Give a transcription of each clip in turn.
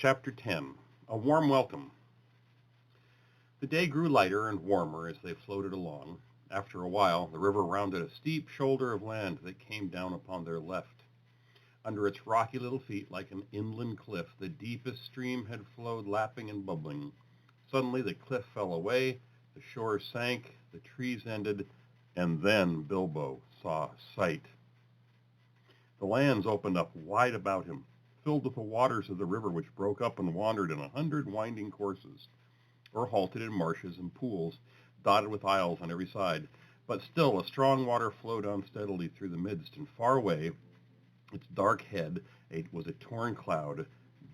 Chapter 10. A Warm Welcome. The day grew lighter and warmer as they floated along. After a while, the river rounded a steep shoulder of land that came down upon their left. Under its rocky little feet, like an inland cliff, the deepest stream had flowed lapping and bubbling. Suddenly the cliff fell away, the shore sank, the trees ended, and then Bilbo saw sight. The lands opened up wide about him, filled with the waters of the river, which broke up and wandered in 100 winding courses, or halted in marshes and pools, dotted with isles on every side. But still a strong water flowed on steadily through the midst, and far away, its dark head was a torn cloud.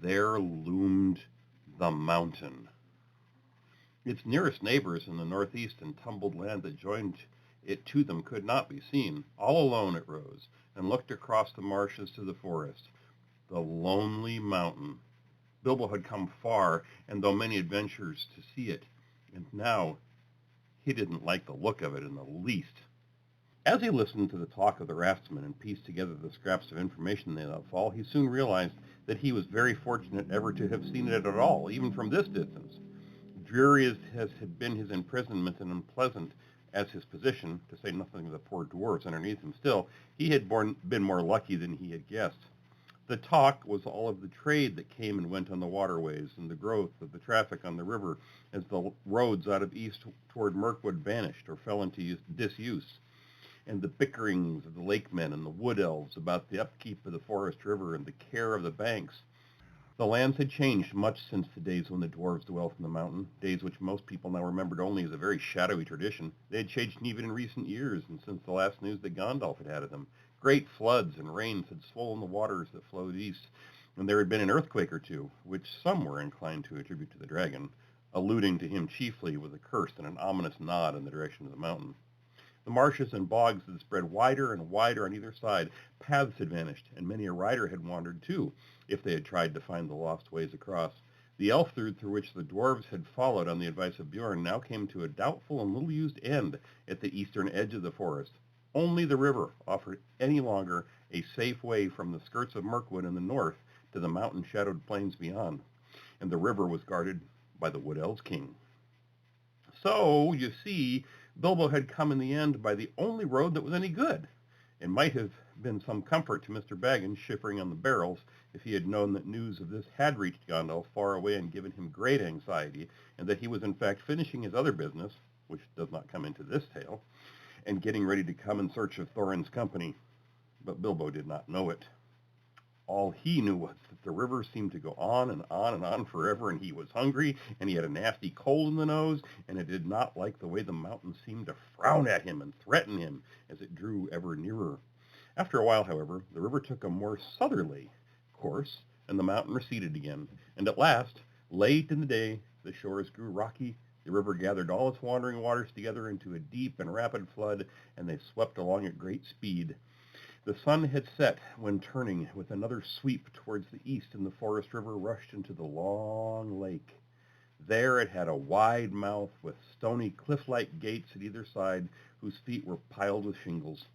There loomed the mountain. Its nearest neighbors in the northeast and tumbled land that joined it to them could not be seen. All alone it rose, and looked across the marshes to the forest. The lonely mountain. Bilbo had come far, and though many adventures to see it, and now he didn't like the look of it in the least. As he listened to the talk of the raftsmen and pieced together the scraps of information they let fall, he soon realized that he was very fortunate ever to have seen it at all, even from this distance. Dreary as had been his imprisonment and unpleasant as his position, to say nothing of the poor dwarfs underneath him, still, he had been more lucky than he had guessed. The talk was all of the trade that came and went on the waterways and the growth of the traffic on the river as the roads out of east toward Mirkwood vanished or fell into disuse, and the bickerings of the lakemen and the wood elves about the upkeep of the forest river and the care of the banks. The lands had changed much since the days when the dwarves dwelt in the mountain, days which most people now remembered only as a very shadowy tradition. They had changed even in recent years, and since the last news that Gandalf had had of them. Great floods and rains had swollen the waters that flowed east, and there had been an earthquake or two, which some were inclined to attribute to the dragon, alluding to him chiefly with a curse and an ominous nod in the direction of the mountain. The marshes and bogs had spread wider and wider on either side. Paths had vanished, and many a rider had wandered too, if they had tried to find the lost ways across. The elf through which the dwarves had followed on the advice of Bjorn now came to a doubtful and little-used end at the eastern edge of the forest. Only the river offered any longer a safe way from the skirts of Mirkwood in the north to the mountain-shadowed plains beyond, and the river was guarded by the Wood Elves' king. So, you see, Bilbo had come in the end by the only road that was any good. It might have been some comfort to Mr. Baggins shivering on the barrels if he had known that news of this had reached Gandalf far away and given him great anxiety, and that he was in fact finishing his other business, which does not come into this tale, and getting ready to come in search of Thorin's company. But Bilbo did not know it. All he knew was that the river seemed to go on and on and on forever, and he was hungry, and he had a nasty cold in the nose, and it did not like the way the mountain seemed to frown at him and threaten him as it drew ever nearer. After a while, however, the river took a more southerly course, and the mountain receded again, and at last, late in the day, the shores grew rocky. The river gathered all its wandering waters together into a deep and rapid flood, and they swept along at great speed. The sun had set when, turning with another sweep towards the east, and the forest river rushed into the long lake. There it had a wide mouth with stony cliff-like gates at either side, whose feet were piled with shingles.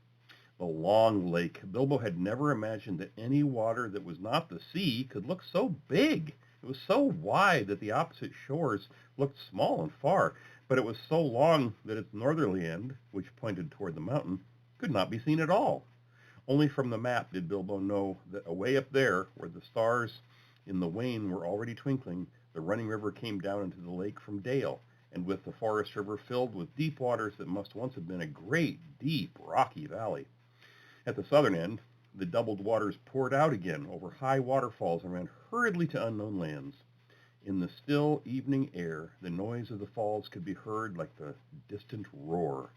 The long lake. Bilbo had never imagined that any water that was not the sea could look so big. It was so wide that the opposite shores looked small and far, but it was so long that its northerly end, which pointed toward the mountain, could not be seen at all. Only from the map did Bilbo know that away up there, where the stars in the wane were already twinkling, the running river came down into the lake from Dale, and with the forest river filled with deep waters that must once have been a great, deep, rocky valley. At the southern end, the doubled waters poured out again over high waterfalls and ran hurriedly to unknown lands. In the still evening air, the noise of the falls could be heard like the distant roar.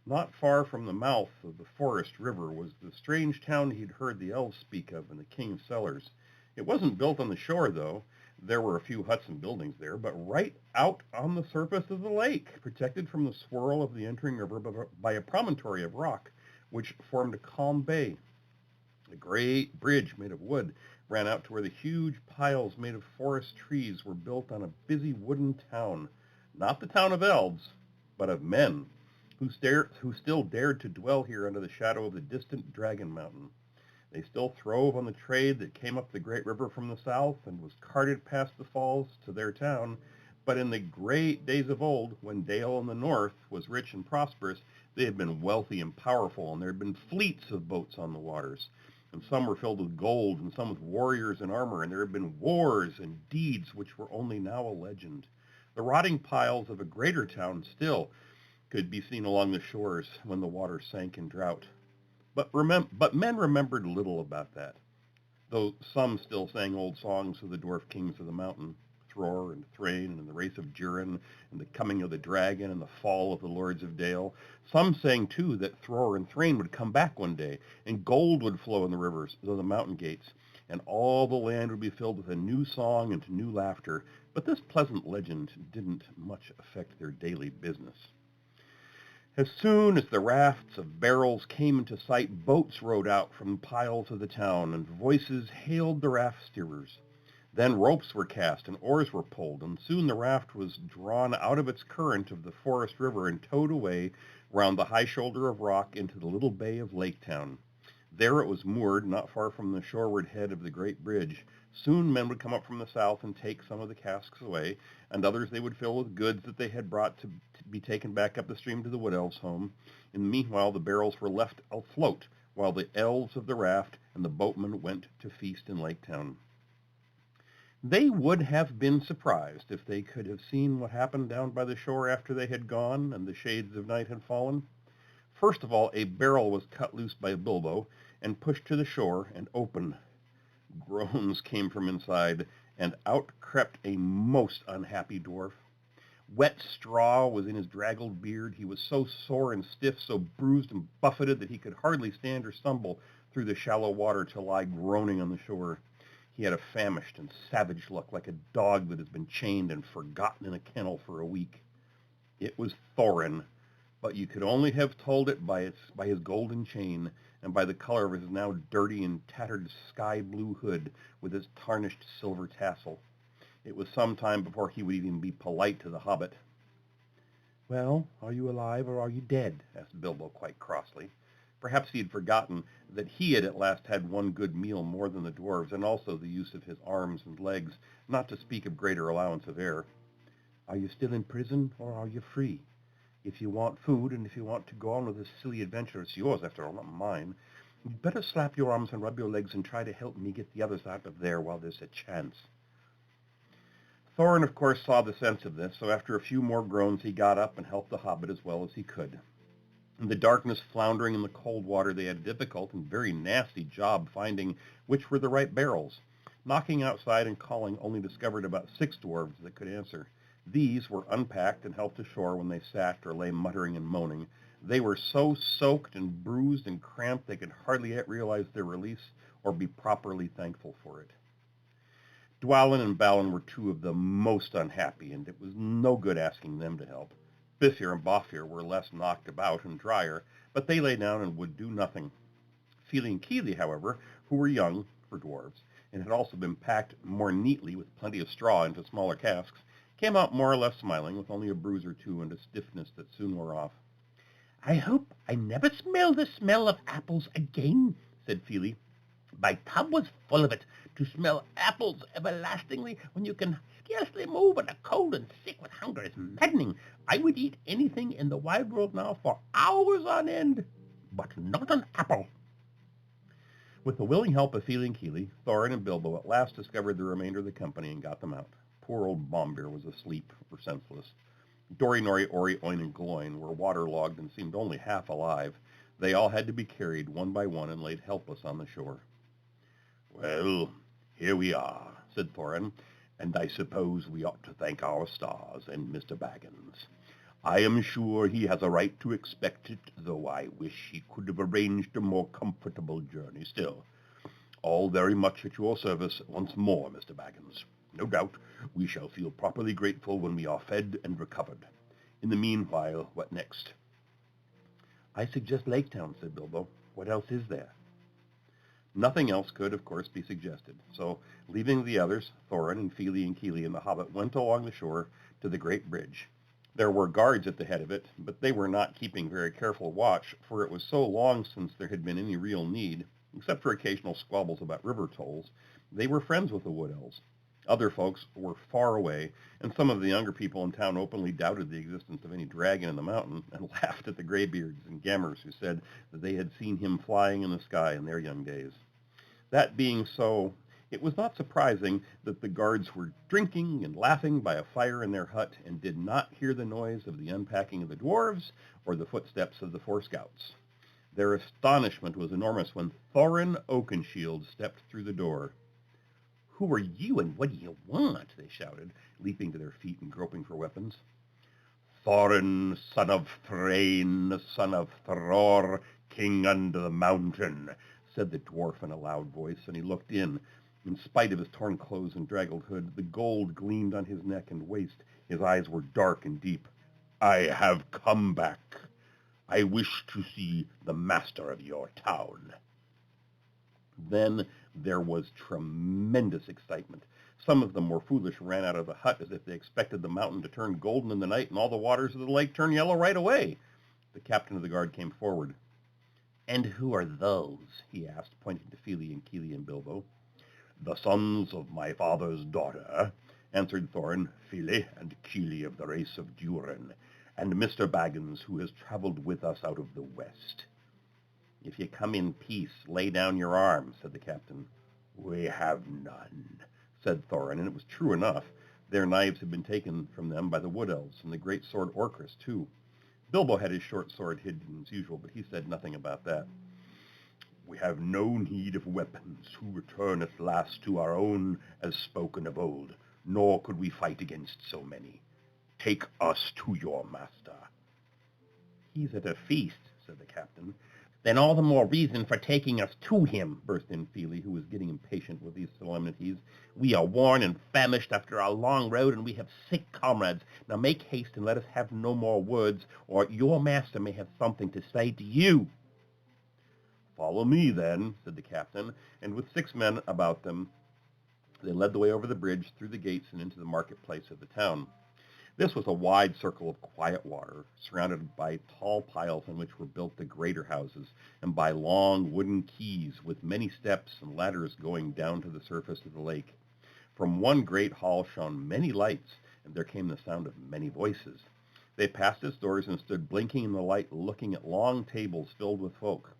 Not far from the mouth of the forest river was the strange town he'd heard the elves speak of in the King's Cellars. It wasn't built on the shore, though. There were a few huts and buildings there, but right out on the surface of the lake, protected from the swirl of the entering river by a promontory of rock, which formed a calm bay. A great bridge made of wood ran out to where the huge piles made of forest trees were built on a busy wooden town. Not the town of elves, but of men, who still dared to dwell here under the shadow of the distant Dragon Mountain. They still throve on the trade that came up the great river from the south and was carted past the falls to their town. But in the great days of old, when Dale in the north was rich and prosperous, they had been wealthy and powerful, and there had been fleets of boats on the waters. And some were filled with gold, and some with warriors in armor, and there had been wars and deeds which were only now a legend. The rotting piles of a greater town still could be seen along the shores when the water sank in drought. But men remembered little about that, though some still sang old songs of the dwarf kings of the mountain, Thror and Thrain and the race of Durin and the coming of the dragon and the fall of the lords of Dale. Some sang, too, that Thror and Thrain would come back one day, and gold would flow in the rivers of the mountain gates, and all the land would be filled with a new song and new laughter. But this pleasant legend didn't much affect their daily business. As soon as the rafts of barrels came into sight, boats rowed out from piles of the town, and voices hailed the raft steerers. Then ropes were cast and oars were pulled, and soon the raft was drawn out of its current of the forest river and towed away round the high shoulder of rock into the little bay of Lake Town. There it was moored, not far from the shoreward head of the great bridge. Soon men would come up from the south and take some of the casks away, and others they would fill with goods that they had brought to be taken back up the stream to the wood elves' home. In the meanwhile, the barrels were left afloat, while the elves of the raft and the boatmen went to feast in Lake Town. They would have been surprised if they could have seen what happened down by the shore after they had gone and the shades of night had fallen. First of all, a barrel was cut loose by Bilbo and pushed to the shore and open. Groans came from inside, and out crept a most unhappy dwarf. Wet straw was in his draggled beard. He was so sore and stiff, so bruised and buffeted that he could hardly stand or stumble through the shallow water to lie groaning on the shore. He had a famished and savage look, like a dog that has been chained and forgotten in a kennel for a week. It was Thorin, but you could only have told it by his golden chain and by the color of his now dirty and tattered sky-blue hood with its tarnished silver tassel. It was some time before he would even be polite to the Hobbit. "Well, are you alive or are you dead?" asked Bilbo quite crossly. Perhaps he had forgotten that he had at last had one good meal more than the dwarves, and also the use of his arms and legs, not to speak of greater allowance of air. "Are you still in prison, or are you free? If you want food, and if you want to go on with this silly adventure, it's yours after all, not mine. You'd better slap your arms and rub your legs and try to help me get the others out of there while there's a chance." Thorin, of course, saw the sense of this, so after a few more groans he got up and helped the Hobbit as well as he could. In the darkness, floundering in the cold water, they had a difficult and very nasty job finding which were the right barrels. Knocking outside and calling, only discovered about 6 dwarves that could answer. These were unpacked and helped ashore when they sat or lay muttering and moaning. They were so soaked and bruised and cramped they could hardly yet realize their release or be properly thankful for it. Dwalin and Balin were 2 of the most unhappy, and it was no good asking them to help. Bifir and Bofir were less knocked about and drier, but they lay down and would do nothing. Fili and Kili, however, who were young for dwarves, and had also been packed more neatly with plenty of straw into smaller casks, came out more or less smiling, with only a bruise or 2 and a stiffness that soon wore off. "I hope I never smell the smell of apples again," said Fili. "My tub was full of it. To smell apples everlastingly when you can scarcely move and are cold and sick with hunger is maddening. I would eat anything in the wide world now for hours on end, but not an apple." With the willing help of Fili and Kili, Thorin and Bilbo at last discovered the remainder of the company and got them out. Poor old Bombir was asleep or senseless. Dori, Nori, Ori, Oin, and Gloin were waterlogged and seemed only half alive. They all had to be carried one by one and laid helpless on the shore. "Well, here we are," said Thorin, "and I suppose we ought to thank our stars and Mr. Baggins. I am sure he has a right to expect it, though I wish he could have arranged a more comfortable journey. Still, all very much at your service once more, Mr. Baggins. No doubt we shall feel properly grateful when we are fed and recovered. In the meanwhile, what next?" "I suggest Lake Town," said Bilbo. "What else is there?" Nothing else could, of course, be suggested. So, leaving the others, Thorin and Fili and Kili and the Hobbit went along the shore to the great bridge. There were guards at the head of it, but they were not keeping very careful watch, for it was so long since there had been any real need. Except for occasional squabbles about river tolls, they were friends with the Wood Elves. Other folks were far away, and some of the younger people in town openly doubted the existence of any dragon in the mountain and laughed at the graybeards and gammers who said that they had seen him flying in the sky in their young days. That being so, it was not surprising that the guards were drinking and laughing by a fire in their hut and did not hear the noise of the unpacking of the dwarves or the footsteps of the four scouts. Their astonishment was enormous when Thorin Oakenshield stepped through the door. "Who are you and what do you want?" they shouted, leaping to their feet and groping for weapons. "Thorin, son of Thrain, son of Thror, king under the mountain," said the dwarf in a loud voice, and he looked in. In spite of his torn clothes and draggled hood, the gold gleamed on his neck and waist. His eyes were dark and deep. "I have come back. I wish to see the master of your town." Then there was tremendous excitement. Some of them, more foolish, ran out of the hut as if they expected the mountain to turn golden in the night and all the waters of the lake turn yellow right away. The captain of the guard came forward. "And who are those?" he asked, pointing to Fili and Kili and Bilbo. "The sons of my father's daughter," answered Thorin, "Fili and Kili of the race of Durin, and Mr. Baggins, who has traveled with us out of the west." "If you come in peace, lay down your arms," said the captain. "We have none," said Thorin, and it was true enough. Their knives had been taken from them by the Wood Elves, and the great sword Orcus, too. Bilbo had his short sword hidden as usual, but he said nothing about that. "We have no need of weapons, who return at last to our own as spoken of old, nor could we fight against so many. Take us to your master." "He's at a feast," said the captain. "Then all the more reason for taking us to him," burst in Fili, who was getting impatient with these solemnities. "We are worn and famished after our long road, and we have sick comrades. Now make haste and let us have no more words, or your master may have something to say to you." "Follow me, then," said the captain, and with 6 men about them, they led the way over the bridge, through the gates, and into the marketplace of the town. This was a wide circle of quiet water, surrounded by tall piles on which were built the greater houses, and by long wooden quays with many steps and ladders going down to the surface of the lake. From one great hall shone many lights, and there came the sound of many voices. They passed its doors and stood blinking in the light, looking at long tables filled with folk.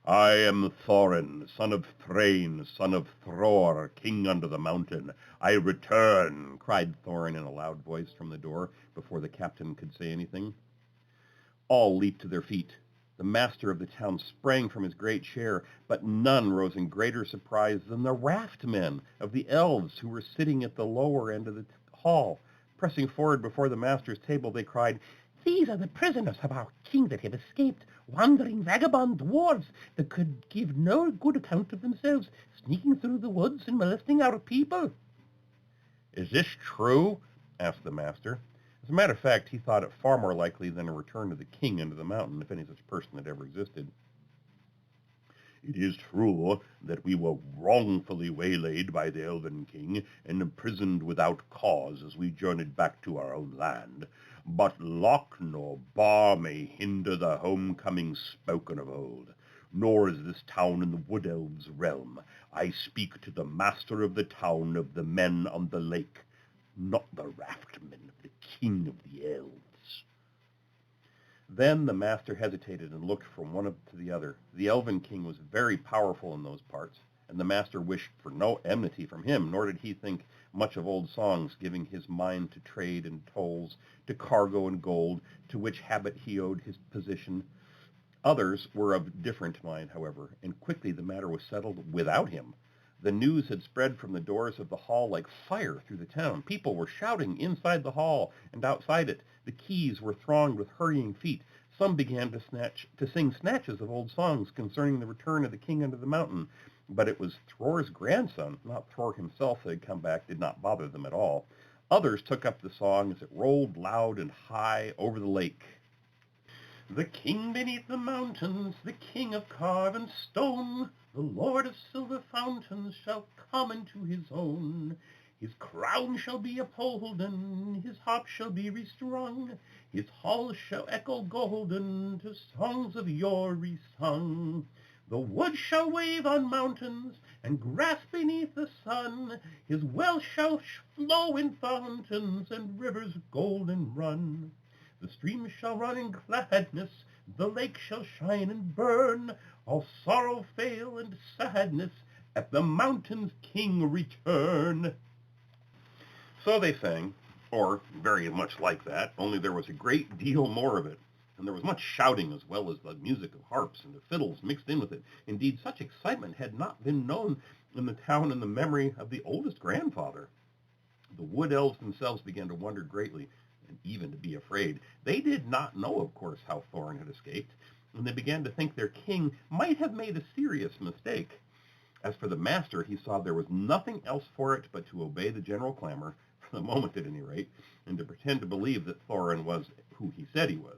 "I am Thorin, son of Thrain, son of Thror, king under the mountain. I return," cried Thorin in a loud voice from the door, before the captain could say anything. All leaped to their feet. The master of the town sprang from his great chair, but none rose in greater surprise than the raft-men of the elves who were sitting at the lower end of the hall. Pressing forward before the master's table, they cried, "These are the prisoners of our king that have escaped, wandering vagabond dwarves that could give no good account of themselves, sneaking through the woods and molesting our people." "Is this true?" asked the master. As a matter of fact, he thought it far more likely than a return of the king into the mountain, if any such person had ever existed. "It is true that we were wrongfully waylaid by the Elven King and imprisoned without cause as we journeyed back to our own land. But lock nor bar may hinder the homecoming spoken of old. Nor is this town in the Wood Elves' realm. I speak to the master of the town of the men on the lake, not the raftmen of the king of the elves." Then the master hesitated and looked from one to the other. The Elven King was very powerful in those parts, and the master wished for no enmity from him, nor did he think much of old songs, giving his mind to trade and tolls, to cargo and gold, to which habit he owed his position. Others were of different mind, however, and quickly the matter was settled without him. The news had spread from the doors of the hall like fire through the town. People were shouting inside the hall and outside it. The quays were thronged with hurrying feet. Some began to sing snatches of old songs concerning the return of the king under the mountain. But it was Thror's grandson, not Thror himself, that had come back, did not bother them at all. Others took up the song as it rolled loud and high over the lake. "The king beneath the mountains, the king of carven stone, the lord of silver fountains shall come into his own. His crown shall be upholden, his harp shall be restrung, his halls shall echo golden to songs of yore resung. The wood shall wave on mountains, and grass beneath the sun. His well shall flow in fountains, and rivers golden run. The streams shall run in gladness, the lake shall shine and burn. All sorrow fail and sadness, at the mountain's king return. So they sang, or very much like that, only there was a great deal more of it. And there was much shouting as well as the music of harps and of fiddles mixed in with it. Indeed, such excitement had not been known in the town in the memory of the oldest grandfather. The wood elves themselves began to wonder greatly, and even to be afraid. They did not know, of course, how Thorin had escaped, and they began to think their king might have made a serious mistake. As for the master, he saw there was nothing else for it but to obey the general clamor, for the moment at any rate, and to pretend to believe that Thorin was who he said he was.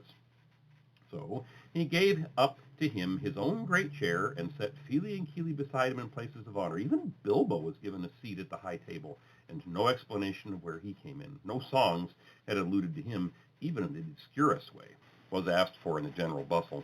So he gave up to him his own great chair and set Fili and Kili beside him in places of honor. Even Bilbo was given a seat at the high table, and no explanation of where he came in. No songs had alluded to him, even in the obscurest way, was asked for in the general bustle.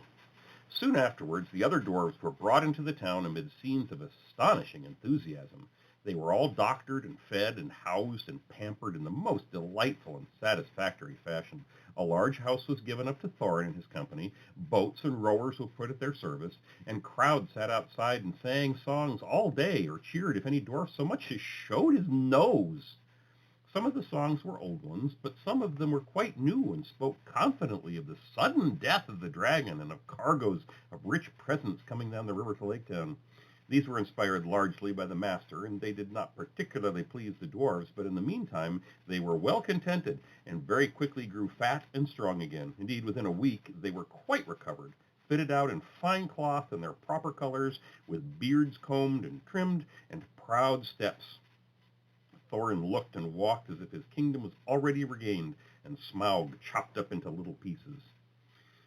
Soon afterwards, the other dwarves were brought into the town amid scenes of astonishing enthusiasm. They were all doctored and fed and housed and pampered in the most delightful and satisfactory fashion. A large house was given up to Thorin and his company, boats and rowers were put at their service, and crowds sat outside and sang songs all day or cheered if any dwarf so much as showed his nose. Some of the songs were old ones, but some of them were quite new and spoke confidently of the sudden death of the dragon and of cargoes of rich presents coming down the river to Lake Town. These were inspired largely by the master, and they did not particularly please the dwarves, but in the meantime they were well contented and very quickly grew fat and strong again. Indeed, within a week they were quite recovered, fitted out in fine cloth and their proper colors, with beards combed and trimmed, and proud steps. Thorin looked and walked as if his kingdom was already regained, and Smaug chopped up into little pieces.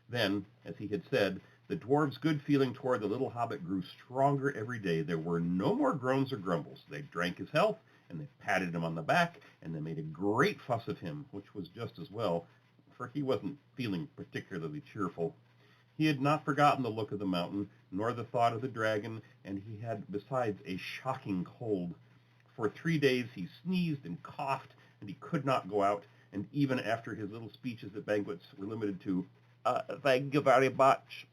Then, as he had said, the dwarves' good feeling toward the little hobbit grew stronger every day. There were no more groans or grumbles. They drank his health, and they patted him on the back, and they made a great fuss of him, which was just as well, for he wasn't feeling particularly cheerful. He had not forgotten the look of the mountain, nor the thought of the dragon, and he had, besides, a shocking cold. For 3 days he sneezed and coughed, and he could not go out, and even after his little speeches at banquets were limited to, "Thank you very much."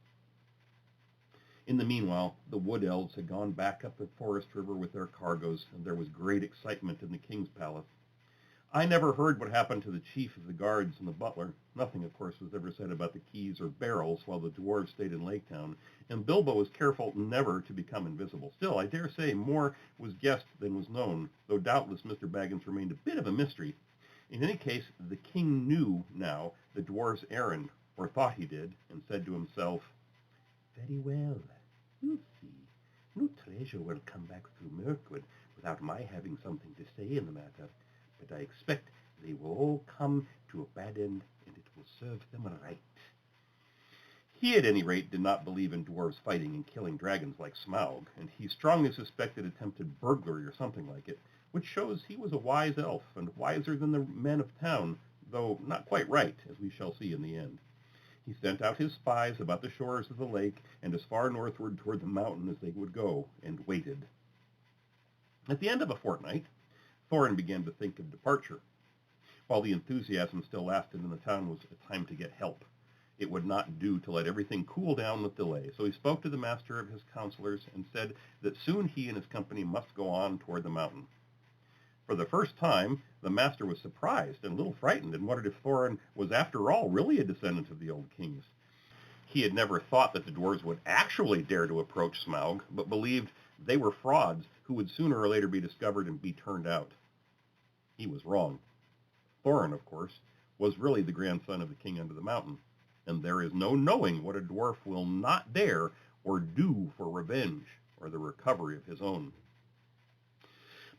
In the meanwhile, the wood elves had gone back up the forest river with their cargoes, and there was great excitement in the king's palace. I never heard what happened to the chief of the guards and the butler. Nothing, of course, was ever said about the keys or barrels while the dwarves stayed in Lake Town, and Bilbo was careful never to become invisible. Still, I dare say more was guessed than was known, though doubtless Mr. Baggins remained a bit of a mystery. In any case, the king knew now the dwarves' errand, or thought he did, and said to himself, "Very well. You'll see. No treasure will come back through Mirkwood without my having something to say in the matter. But I expect they will all come to a bad end, and it will serve them right." He, at any rate, did not believe in dwarves fighting and killing dragons like Smaug, and he strongly suspected attempted burglary or something like it, which shows he was a wise elf, and wiser than the men of town, though not quite right, as we shall see in the end. He sent out his spies about the shores of the lake and as far northward toward the mountain as they would go, and waited. At the end of a fortnight, Thorin began to think of departure. While the enthusiasm still lasted in the town was a time to get help. It would not do to let everything cool down with delay, so he spoke to the master of his counselors and said that soon he and his company must go on toward the mountain. For the first time, the master was surprised and a little frightened and wondered if Thorin was after all really a descendant of the old kings. He had never thought that the dwarves would actually dare to approach Smaug, but believed they were frauds who would sooner or later be discovered and be turned out. He was wrong. Thorin, of course, was really the grandson of the king under the mountain, and there is no knowing what a dwarf will not dare or do for revenge or the recovery of his own.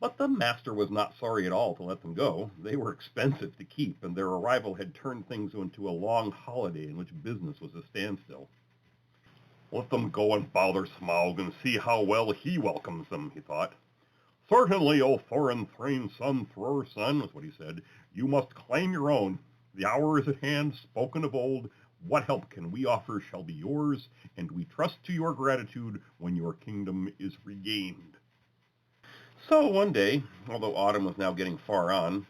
But the master was not sorry at all to let them go. They were expensive to keep, and their arrival had turned things into a long holiday in which business was a standstill. "Let them go and bother Smaug and see how well he welcomes them," he thought. "Certainly, O Thorin Thrain's son, Thror's son," was what he said. "You must claim your own. The hour is at hand, spoken of old. What help can we offer shall be yours, and we trust to your gratitude when your kingdom is regained. So one day, although autumn was now getting far on,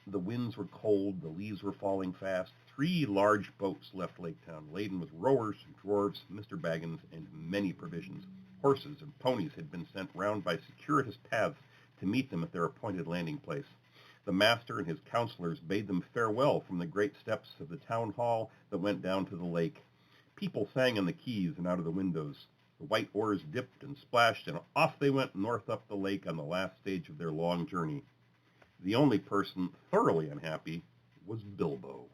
the winds were cold, the leaves were falling fast, 3 large boats left Lake Town, laden with rowers, dwarves, Mr. Baggins, and many provisions. Horses and ponies had been sent round by circuitous paths to meet them at their appointed landing place. The master and his counselors bade them farewell from the great steps of the town hall that went down to the lake. People sang on the quays and out of the windows. The white oars dipped and splashed, and off they went north up the lake on the last stage of their long journey. The only person thoroughly unhappy was Bilbo.